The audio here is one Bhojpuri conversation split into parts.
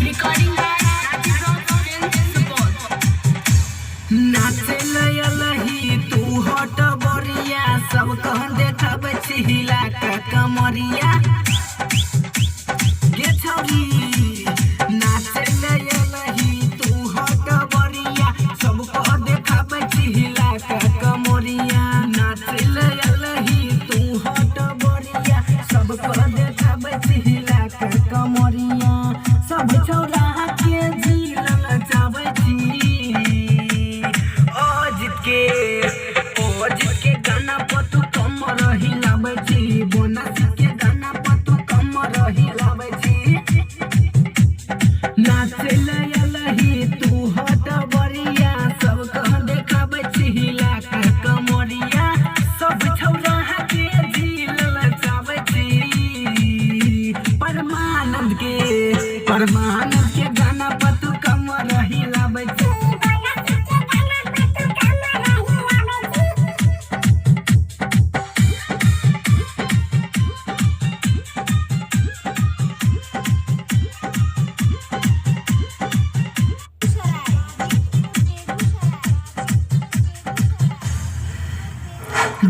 Recording by Rajiv Rock Film Support. नाचे लही तू हट बरिया सब कह देखब छिला का कमरिया गे छौरी नाचे लही तू हट बरिया सब कह देखब छिला का कमरिया नाचे लही तू हट बरिया सब कह देखब छिला का कमरिया सब छौरा के झील नचाबै छी के गाना पर तू कम रही लाबै छी बोनस के गाना पर तू कम रही लाबै छी नाचे लही तू हट बरिया सब कह देखाबै छी हिला के कमरिया सब छौरा के झील नचाबै छी परमानंद के गाना पर तू कम रही लाबै छी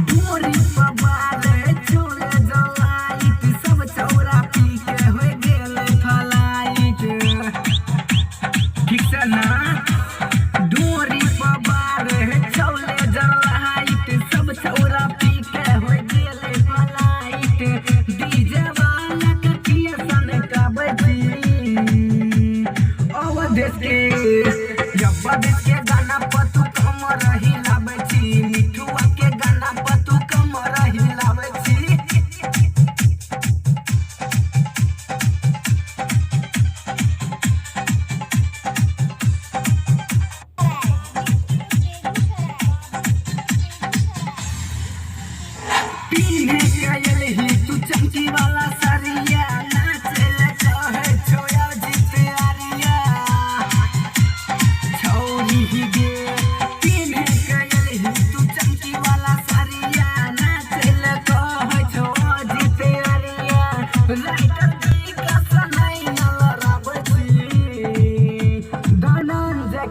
डोरी पबारे चोले जलाइत सब चौरा पी के हो गेल फलाइट ठीक से ना डोरी पबारे चोले जलाइत सब चौरा पी के हो गेल फलाइट डीजे वाला के किसन का बजी अवधेश के गाना पर तू कम रही लाबै छी मिठुआ के गाना पर तू कम रही लाबै छी पीने कायल ही तू चमकी वाला सरिया नाचे ले कहे छोया जीत आरिया छौरी ही गे पीने कायल ही तू चमकी वाला सरिया नाचे ले कहे छोया जीत आरिया राइटर की कसम नहीं न लड़ाबै छी धनंजय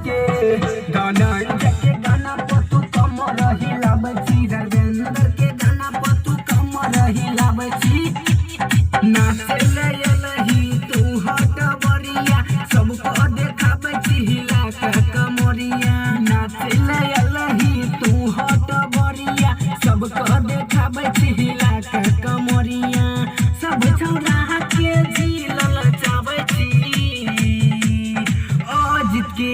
के गाना पर तू कम रही लाबै छी धर्मेंद्र के गाना पर तू कम रही लाबै छी नाचे लही तू हट बरिया सब कह देखाबै छी हिला के कमरिया नाचे लही तू हट बरिया सब कह देखाबै छी हिला के कमरिया सब छौरा के झील नचाबै छी अजित के